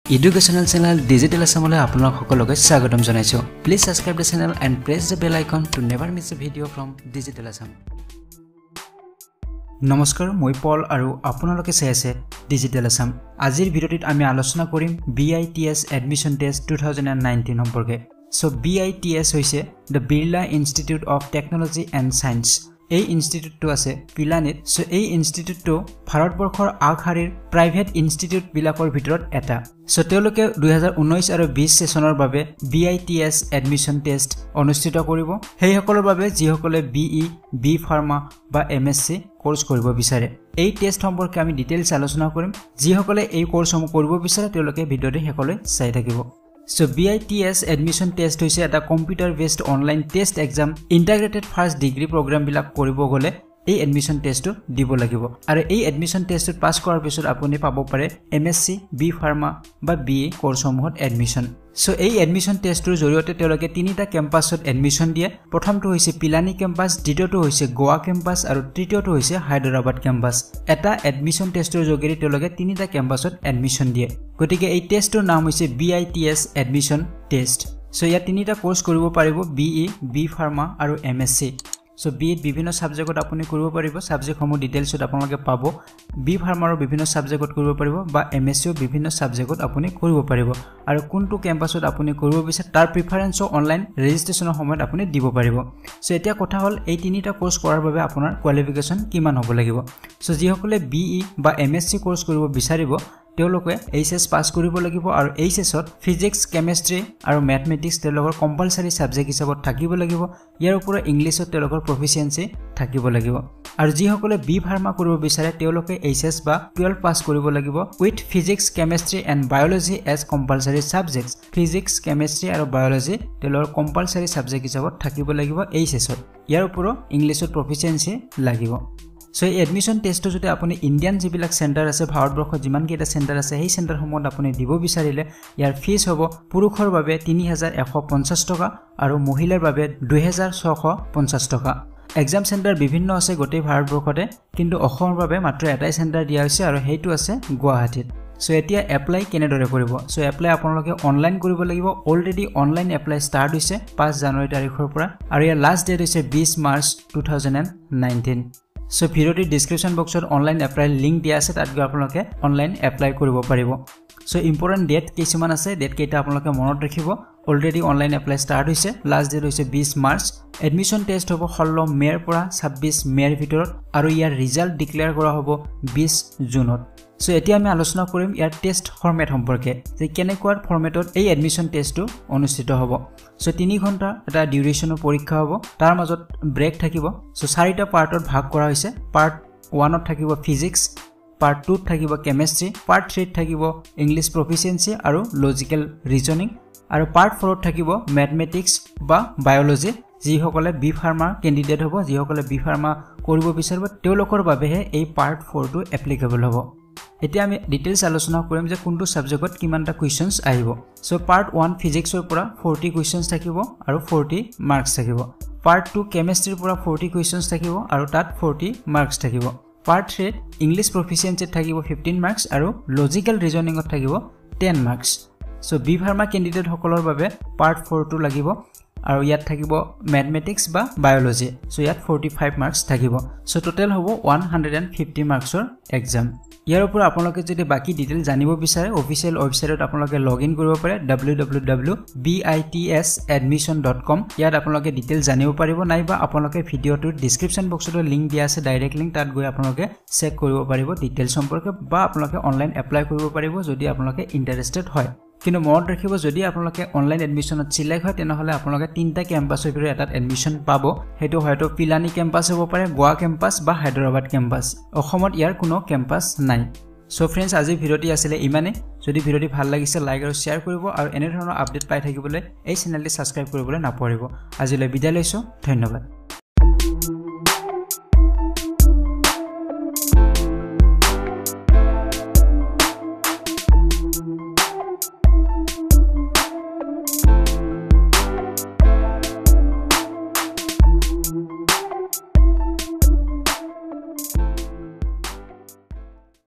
Educational channel Digital Assamole আপোনাক সকলোকে স্বাগতম জনাইছো Please subscribe the channel and press the bell icon to never miss a video from Digital Assam নমস্কাৰ মই পল আৰু আপোনালোকে চাই আছে Digital Assam আজিৰ ভিডিঅ'টিত আমি আলোচনা কৰিম BITS Admission Test 2019 সম্পৰ্কে So BITS হৈছে the Birla Institute of Technology and Science এই ইনষ্টিটিউটটো আছে পিলানিত সো এই ইনষ্টিটিউটটো ভাৰতবৰ্ষৰ আগশাৰীৰ প্ৰাইভেট ইনষ্টিটিউট বিলাকৰ ভিতৰত এটা সো তেওঁলোকে 2019 আৰু 20 সেশনৰ বাবে BITS এডমিশন টেষ্ট অনুষ্ঠিত কৰিব সেই সকলৰ বাবে যিসকলে BE B.Pharma বা M.Sc কোৰ্স কৰিব বিচাৰে এই টেষ্ট সম্পৰ্কে আমি ডিটেইলছ আলোচনা কৰিম যিসকলে এই কোৰ্সসমূহ কৰিব বিচাৰে তেওঁলোকে ভিডিঅ'টো হেকলৈ চাই থাকিব So BITS admission test hoise eta computer based online test exam integrated first degree program bilak koribo gole ei admission test to dibo lagibo aru ei admission test to pass korar pisot apuni pabo pare M.Sc B.Pharma ba BE course homohot admission So ei admission test tur joriote teloke tinita campus ot admission die prothom to hoise Pilani campus dito to hoise Goa campus aru tritiyo to hoise Hyderabad campus eta admission test tur jogeri teloke tinita campus ot admission die gotike ei test tur naam hoise BITS admission test so ya tinita course koribo paribo BE B.Pharma aru M.Sc So BE বিভিন্ন সাবজেক্টত আপুনি কৰিব পাৰিব subject সমূহ ডিটেইলছত আপোনালোকে পাব B.Pharma ৰ বিভিন্ন সাবজেক্টত কৰিব পাৰিব বা M.Sc ৰ বিভিন্ন সাবজেক্টত আপুনি কৰিব পাৰিব আৰু কোনটো ক্যাম্পাছত আপুনি কৰিব বিচাৰে তাৰ প্ৰিফাৰেন্স অনলাইন ৰেজিষ্ট্ৰেচনৰ সময়ত আপুনি দিব পাৰিব সো এতিয়া কথা হল এই তিনিটা কোৰ্স কৰাৰ বাবে আপোনাৰ কোৱালিফিকেশন কিমান হ'ব লাগিব সো যিসকলে BE বা M.Sc কোৰ্স কৰিব বিচাৰিব তেওঁলোকে HS পাস কৰিব লাগিব আৰু HSত ফিজিক্স কেমিষ্ট্ৰি আৰু ম্যাথমেটিক্স তেওঁলোকৰ কম্পালসৰি সাবজেক্ট হিচাপত থাকিব লাগিব ইয়াৰ ওপৰত ইংলিছত তেওঁলোকৰ প্ৰফিচিয়েন্সি থাকিব লাগিব আৰু যিসকলে B.Pharma কৰিব বিচাৰে তেওঁলোকে HS বা 12 পাস কৰিব লাগিব with physics chemistry and biology as compulsory subjects physics chemistry আৰু বায়োলজি তেওঁলোকৰ কম্পালসৰি সাবজেক্ট হিচাপত থাকিব লাগিব HSত ইয়াৰ ওপৰত ইংলিছত প্ৰফিচিয়েন্সি লাগিব So admission test to jodi apuni Indian jibilak center ase bharatborkhot jiman keita center ase hei center homot apuni dibo bisarile yar fees hobo purukhor babe 3150 taka aru mohilar babe 2650 taka exam center bibhinno ase gotei bharatborkhote kintu okhomor babe matro etai center dia hoise aru heitu ase Guwahatit So etia apply kenedore koribo so apply aponaloke online koribo lagibo already online apply start hoise 5 January tarikhor pora aru ya last date hoise 20 March 2019 So video description box or online apply link dia ase tat apnaloke online apply koribo paribo so important date kisuman ase date keita apnaloke monot rakhibo already online apply start hoise last date hoise 20 March admission test hobo 16 May pora 26 May ভিতৰত আৰু ইয়াৰ result declare কৰা হ'ব 20 জুনত So এটি আমি আলোচনা কৰিম ইয়াৰ test format সম্পৰ্কে যে কেনেকুৱাৰ ফৰম্যাটত এই এডমিশন টেষ্টটো অনুষ্ঠিত হ'ব সো 3 ঘণ্টা এটা ডিউৰেচনৰ পৰীক্ষা হ'ব তাৰ মাজত ব্ৰেক থাকিব সো 4টা পাৰ্টত ভাগ কৰা হৈছে পাৰ্ট 1ত থাকিব ফিজিক্স পাৰ্ট 2ত থাকিব কেমিষ্ট্ৰি পাৰ্ট 3ত থাকিব ইংলিশ প্ৰফিচিয়েন্সি আৰু লজিক্যাল ৰিজনিং আৰু পাৰ্ট 4ত থাকিব ম্যাথমেটিক্স বা বায়োলজি যিসকলে B.Pharma ক্যান্ডিডেট হ'ব যিসকলে B.Pharma কৰিব বিচাৰিব তেওঁলোকৰ বাবেহে এই পাৰ্ট 4 টো এপ্লিকেবল হ'ব এতিয়া আমি ডিটেইলছ আলোচনা কৰিম যে কোনটো সাবজেক্টত কিমানটা কোৱেশ্চনছ আহিব সো পাৰ্ট 1 ফিজিক্সৰ পৰা 40 কোৱেশ্চনছ থাকিব আৰু 40 মাৰ্কস থাকিব পাৰ্ট 2 কেমিষ্ট্ৰিৰ পৰা 40 কোৱেশ্চনছ থাকিব আৰু তাত 40 মাৰ্কস থাকিব পাৰ্ট 3 ইংলিশ প্ৰফিচিয়েন্সিত থাকিব 15 মাৰ্কস আৰু লজিক্যাল ৰিজনিংত থাকিব 10 মাৰ্কস সো B.Pharma ক্যান্ডিডেট সকলৰ বাবে পাৰ্ট 4 টো লাগিব আৰু ইয়াত থাকিব ম্যাথমেটিক্স বা বায়োলজি সো ইয়াত 45 মাৰ্কস থাকিব সো টোটাল হ'ব 150 মাৰ্কসৰ এক্সাম ইয়াৰ ওপৰত আপোনালোকে যদি বাকি ডিটেইল জানিব বিচাৰে অফিচিয়েল ওয়েবসাইটত আপোনালোকে লগইন কৰিব পাৰে www.bitsadmission.com ইয়াত আপোনালোকে ডিটেইল জানিব পাৰিব নাইবা আপোনালোকে ভিডিওটোৰ ডেসক্ৰিপচন বক্সত লিংক দিয়া আছে ডাইৰেক্ট লিংক তাত গৈ আপোনালোকে চেক কৰিব পাৰিব ডিটেইল সম্পৰ্কে বা আপোনালোকে অনলাইন এপ্লাই কৰিব পাৰিব যদি আপোনালোকে ইন্টাৰেস্টেড হয় কিন্তু মনত ৰাখিব যদি আপোনালোকে অনলাইন এডমিশনত সিলেক্ট হয় তেনেহলে আপোনালোকে তিনটা ক্যাম্পাছৰ ভিতৰত এটাত এডমিশন পাব হেতু হয়তো পিলানি ক্যাম্পাছ হ'ব পাৰে গোৱা ক্যাম্পাছ বা হায়দৰাবাদ ক্যাম্পাছ অসমত ইয়াৰ কোনো ক্যাম্পাছ নাই সো ফ্ৰেন্ডস আজি ভিডিওটি আছিল ইমানে যদি ভিডিওটি ভাল লাগিছে লাইক আৰু শেয়াৰ কৰিব আৰু এনে ধৰণৰ আপডেট পাই থাকিবলৈ এই চেনেলটি সাবস্ক্ৰাইব কৰিবলৈ নাপাহৰিব আজিলৈ বিদায় লৈছো ধন্যবাদ